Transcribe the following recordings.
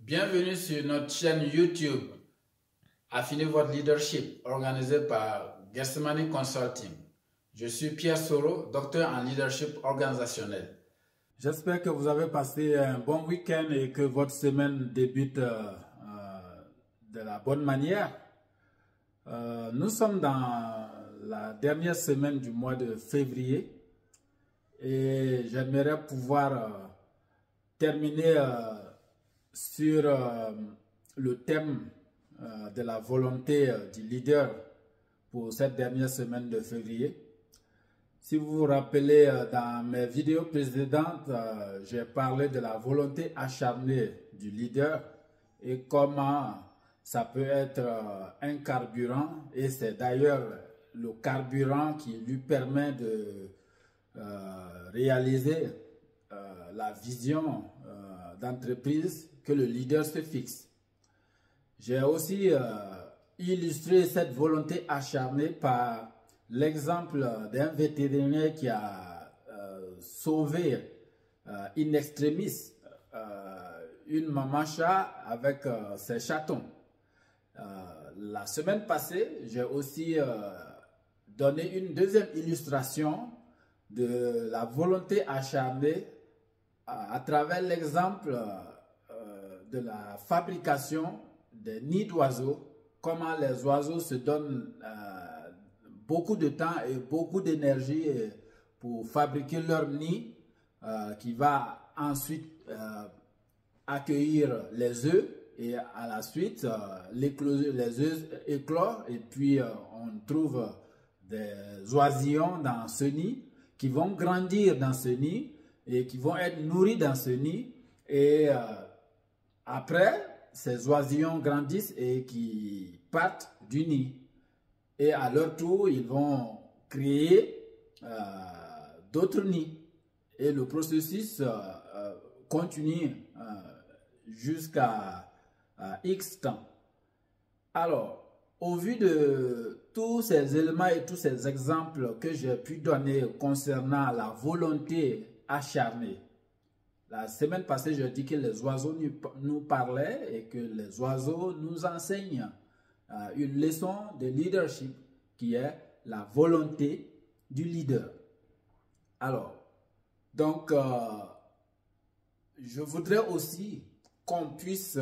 Bienvenue sur notre chaîne YouTube Affinez votre leadership, organisée par Gersemani Consulting. Je suis Pierre Soro, docteur en leadership organisationnel. J'espère que vous avez passé un bon week-end et que votre semaine débute de la bonne manière. Nous sommes dans la dernière semaine du mois de février et j'aimerais pouvoir terminer sur le thème de la volonté du leader pour cette dernière semaine de février. Si vous vous rappelez, dans mes vidéos précédentes, j'ai parlé de la volonté acharnée du leader et comment ça peut être un carburant, et c'est d'ailleurs le carburant qui lui permet de réaliser la vision d'entreprise que le leader se fixe. J'ai aussi illustré cette volonté acharnée par l'exemple d'un vétérinaire qui a sauvé in extremis une maman chat avec ses chatons. La semaine passée, j'ai aussi donné une deuxième illustration de la volonté acharnée à travers l'exemple de la fabrication des nids d'oiseaux, comment les oiseaux se donnent beaucoup de temps et beaucoup d'énergie pour fabriquer leur nid qui va ensuite accueillir les œufs et à la suite les œufs éclore et puis on trouve des oisillons dans ce nid qui vont grandir dans ce nid et qui vont être nourris dans ce nid et après ces oisillons grandissent et qui partent du nid et à leur tour ils vont créer d'autres nids et le processus continue jusqu'à X temps. Alors, au vu de tous ces éléments et tous ces exemples que j'ai pu donner concernant la volonté acharnée, la semaine passée, je dis que les oiseaux nous parlaient et que les oiseaux nous enseignent une leçon de leadership qui est la volonté du leader. Alors, donc, je voudrais aussi qu'on puisse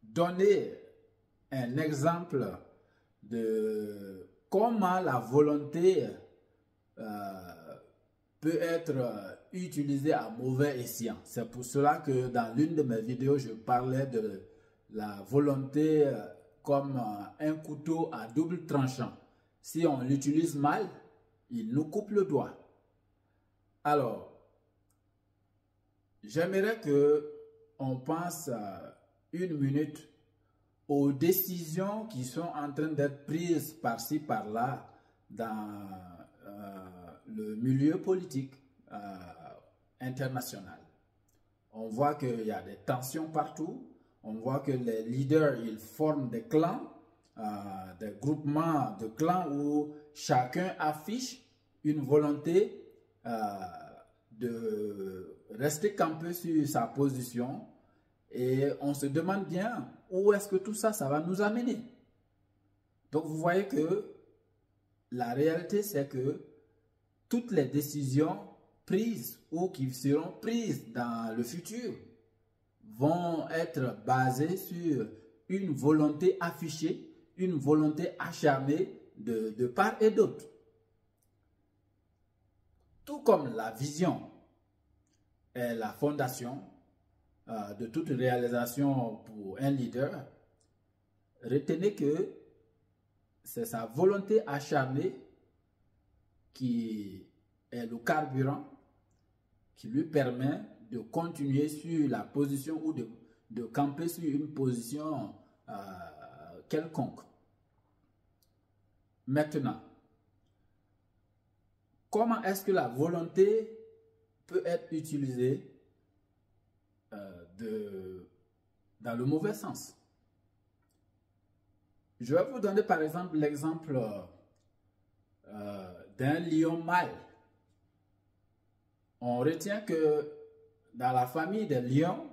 donner un exemple de comment la volonté peut être utilisée à mauvais escient. C'est pour cela que dans l'une de mes vidéos, je parlais de la volonté comme un couteau à double tranchant. Si on l'utilise mal, il nous coupe le doigt. Alors, j'aimerais que on pense une minute aux décisions qui sont en train d'être prises par-ci, par-là dans le milieu politique international. On voit qu'il y a des tensions partout. On voit que les leaders, ils forment des clans, des groupements de clans où chacun affiche une volonté de rester campé sur sa position et on se demande bien où est-ce que tout ça, ça va nous amener. Donc vous voyez que la réalité c'est que toutes les décisions prises ou qui seront prises dans le futur vont être basées sur une volonté affichée, une volonté acharnée de part et d'autre. Tout comme la vision est la fondation de toute réalisation pour un leader, retenez que c'est sa volonté acharnée qui est le carburant qui lui permet de continuer sur la position ou de camper sur une position quelconque. Maintenant, comment est-ce que la volonté peut être utilisée dans le mauvais sens? Je vais vous donner par exemple l'exemple d'un lion mâle. On retient que dans la famille des lions,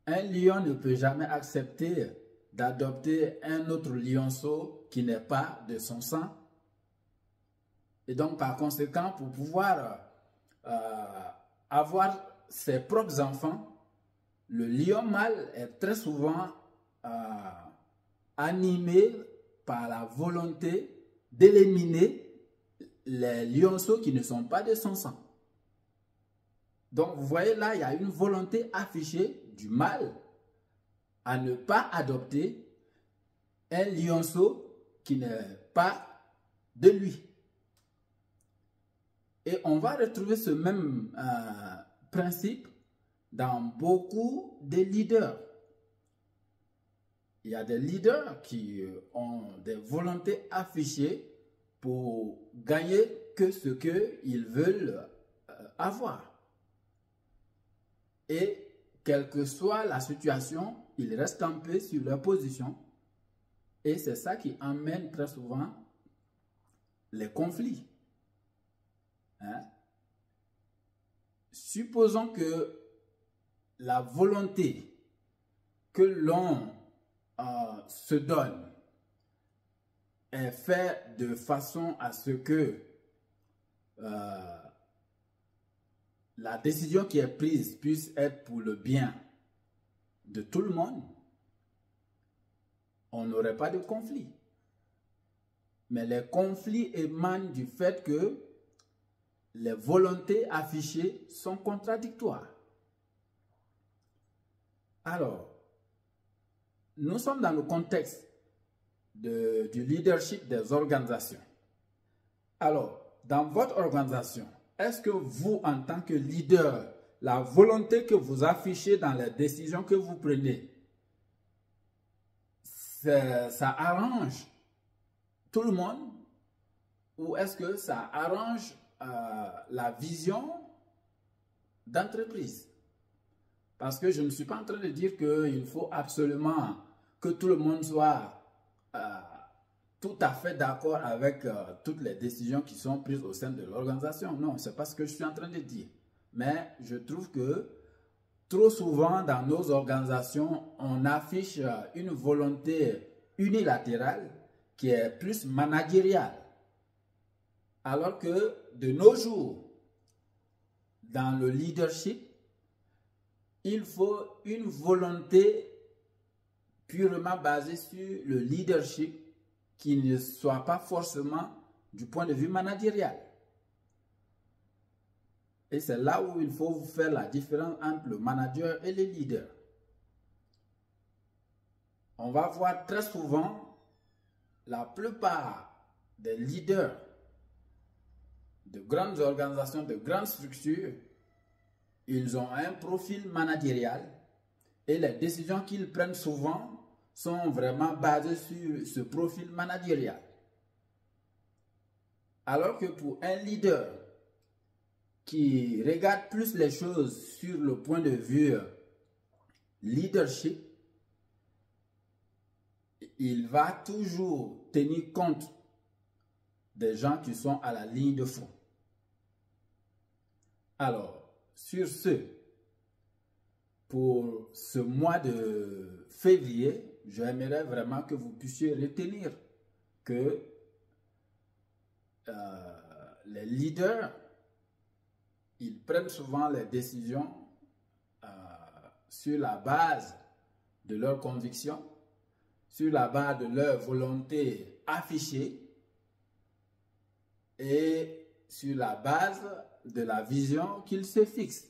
Un lion ne peut jamais accepter d'adopter un autre lionceau qui n'est pas de son sang. Et donc, par conséquent, pour pouvoir avoir ses propres enfants, le lion mâle est très souvent animé par la volonté d'éliminer les lionceaux qui ne sont pas de son sang. Donc, vous voyez là, il y a une volonté affichée du mâle à ne pas adopter un lionceau qui n'est pas de lui. Et on va retrouver ce même principe dans beaucoup de leaders. Il y a des leaders qui ont des volontés affichées pour gagner que ce qu'ils veulent avoir. Et quelle que soit la situation, ils restent campés sur leur position. Et c'est ça qui emmène très souvent les conflits. Hein? Supposons que la volonté que l'on se donne est faite de façon à ce que la décision qui est prise puisse être pour le bien de tout le monde, on n'aurait pas de conflit. Mais les conflits émanent du fait que les volontés affichées sont contradictoires. Alors, nous sommes dans le contexte du leadership des organisations. Alors, dans votre organisation, est-ce que vous, en tant que leader, la volonté que vous affichez dans les décisions que vous prenez, ça arrange tout le monde? Ou est-ce que ça arrange la vision d'entreprise? Parce que je ne suis pas en train de dire qu'il faut absolument que tout le monde soit tout à fait d'accord avec toutes les décisions qui sont prises au sein de l'organisation. Non, ce n'est pas ce que je suis en train de dire. Mais je trouve que trop souvent dans nos organisations, on affiche une volonté unilatérale qui est plus managériale. Alors que de nos jours, dans le leadership, il faut une volonté purement basée sur le leadership qui ne soit pas forcément du point de vue managérial. Et c'est là où il faut faire la différence entre le manager et le leader. On va voir très souvent la plupart des leaders de grandes organisations, de grandes structures, ils ont un profil managérial et les décisions qu'ils prennent souvent sont vraiment basées sur ce profil managérial. Alors que pour un leader qui regarde plus les choses sur le point de vue leadership, il va toujours tenir compte des gens qui sont à la ligne de front. Alors, sur ce, pour ce mois de février, j'aimerais vraiment que vous puissiez retenir que les leaders, ils prennent souvent les décisions sur la base de leurs convictions, sur la base de leur volonté affichée et sur la base de la vision qu'ils se fixent.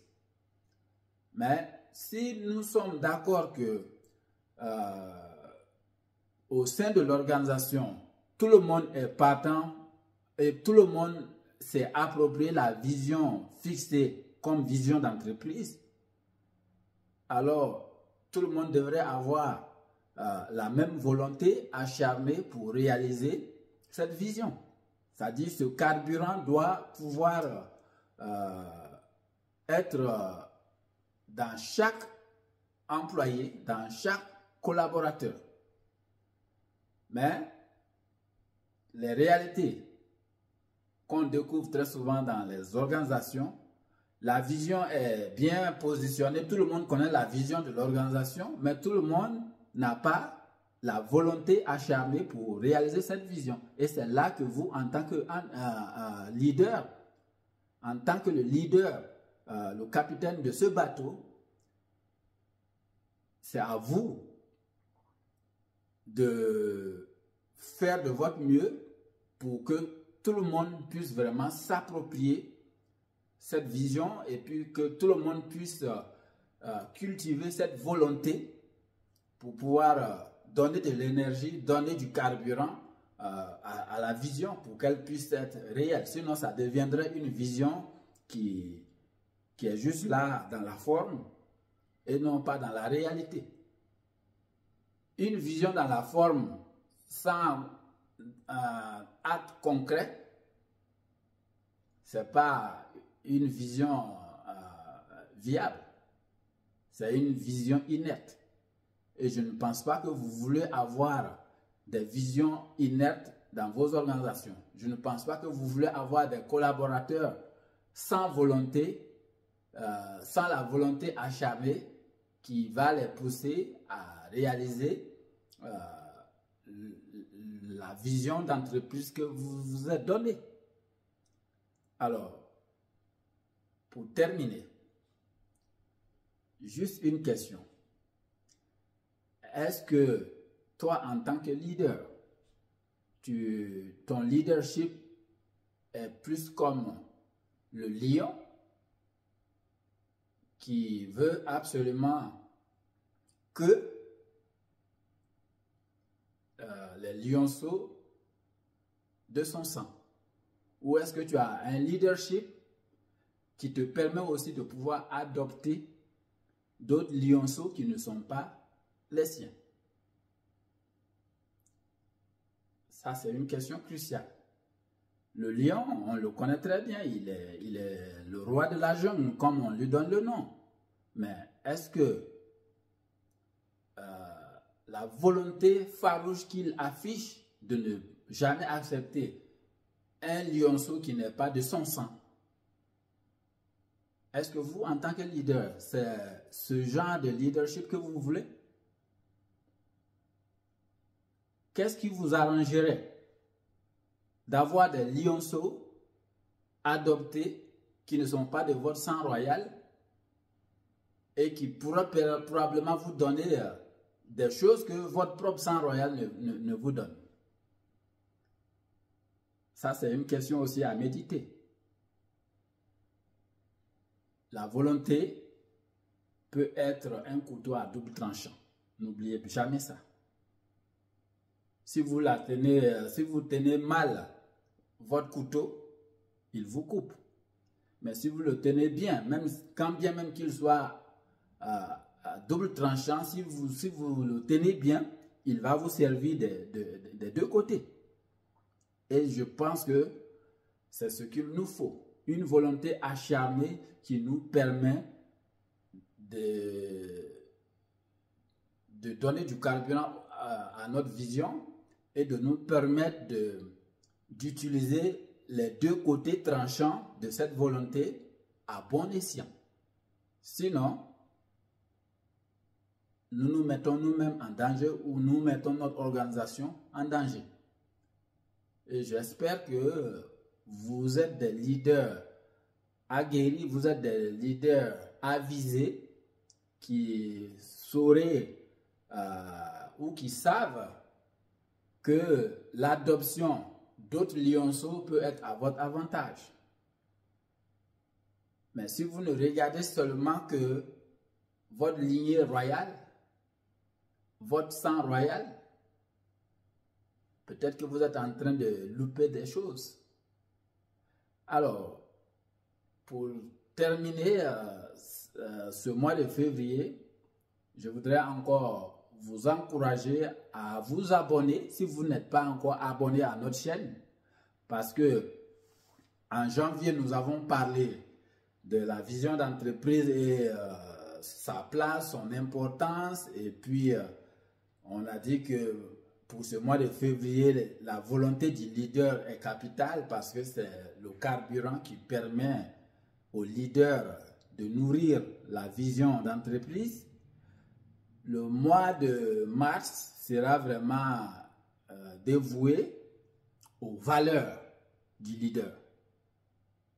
Mais si nous sommes d'accord que au sein de l'organisation, tout le monde est partant et tout le monde s'est approprié la vision fixée comme vision d'entreprise, alors tout le monde devrait avoir la même volonté acharnée pour réaliser cette vision. C'est-à-dire ce carburant doit pouvoir être dans chaque employé, dans chaque collaborateur. Mais les réalités qu'on découvre très souvent dans les organisations, La vision est bien positionnée, tout le monde connaît la vision de l'organisation, mais tout le monde n'a pas la volonté acharnée pour réaliser cette vision. Et c'est là que vous, en tant que leader, en tant que le leader, le capitaine de ce bateau, c'est à vous de faire de votre mieux pour que tout le monde puisse vraiment s'approprier cette vision et puis que tout le monde puisse cultiver cette volonté pour pouvoir donner de l'énergie, donner du carburant à la vision pour qu'elle puisse être réelle. Sinon, ça deviendrait une vision qui est juste là dans la forme et non pas dans la réalité. Une vision dans la forme sans acte concret, ce n'est pas une vision viable. C'est une vision inerte. Et je ne pense pas que vous voulez avoir des visions inertes dans vos organisations. Je ne pense pas que vous voulez avoir des collaborateurs sans volonté, sans la volonté acharnée qui va les pousser à réaliser la vision d'entreprise que vous vous êtes donnée. Alors, pour terminer, juste une question. Est-ce que toi, en tant que leader, ton leadership est plus comme le lion qui veut absolument que les lionceaux de son sang? Ou est-ce que tu as un leadership qui te permet aussi de pouvoir adopter d'autres lionceaux qui ne sont pas les siens? Ça, c'est une question cruciale. Le lion, on le connaît très bien, il est le roi de la jungle, comme on lui donne le nom. Mais est-ce que la volonté farouche qu'il affiche de ne jamais accepter un lionceau qui n'est pas de son sang, est-ce que vous, en tant que leader, c'est ce genre de leadership que vous voulez? Qu'est-ce qui vous arrangerait d'avoir des lionceaux adoptés qui ne sont pas de votre sang royal et qui pourraient probablement vous donner des choses que votre propre sang royal ne vous donne? Ça, c'est une question aussi à méditer. La volonté peut être un couteau à double tranchant. N'oubliez jamais ça. Si vous tenez mal votre couteau, il vous coupe. Mais si vous le tenez bien, quand bien même qu'il soit à double tranchant, si vous le tenez bien, il va vous servir des deux côtés. Et je pense que c'est ce qu'il nous faut. Une volonté acharnée qui nous permet de donner du carburant à notre vision et de nous permettre d'utiliser les deux côtés tranchants de cette volonté à bon escient. Sinon, nous nous mettons nous-mêmes en danger ou nous mettons notre organisation en danger. Et j'espère que vous êtes des leaders aguerris, vous êtes des leaders avisés qui sauraient ou qui savent que l'adoption d'autres lionceaux peut être à votre avantage. Mais si vous ne regardez seulement que votre lignée royale, votre sang royal, peut-être que vous êtes en train de louper des choses. Alors, pour terminer ce mois de février, je voudrais encore vous encourager à vous abonner si vous n'êtes pas encore abonné à notre chaîne. Parce que en janvier, nous avons parlé de la vision d'entreprise et sa place, son importance. Et puis, on a dit que pour ce mois de février, la volonté du leader est capitale parce que c'est le carburant qui permet aux leaders de nourrir la vision d'entreprise, le mois de mars sera vraiment dévoué aux valeurs du leader.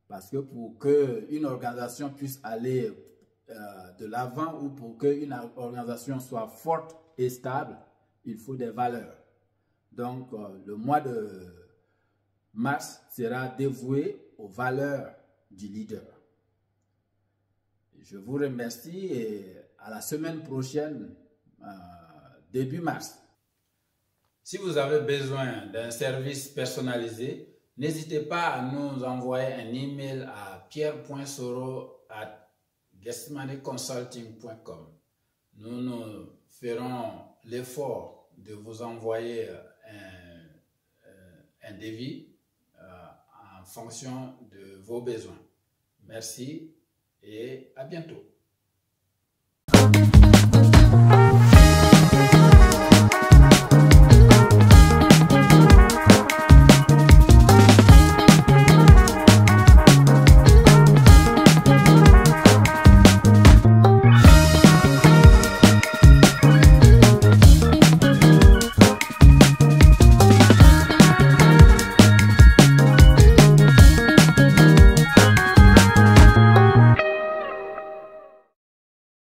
Parce que pour qu'une organisation puisse aller de l'avant ou pour qu'une organisation soit forte et stable, il faut des valeurs. Donc, le mois de mars sera dévoué aux valeurs du leader. Je vous remercie et à la semaine prochaine, début mars. Si vous avez besoin d'un service personnalisé, n'hésitez pas à nous envoyer un email à pierre.soro@getmoneyconsulting.com. Nous ferons l'effort de vous envoyer un devis en fonction de vos besoins. Merci et à bientôt.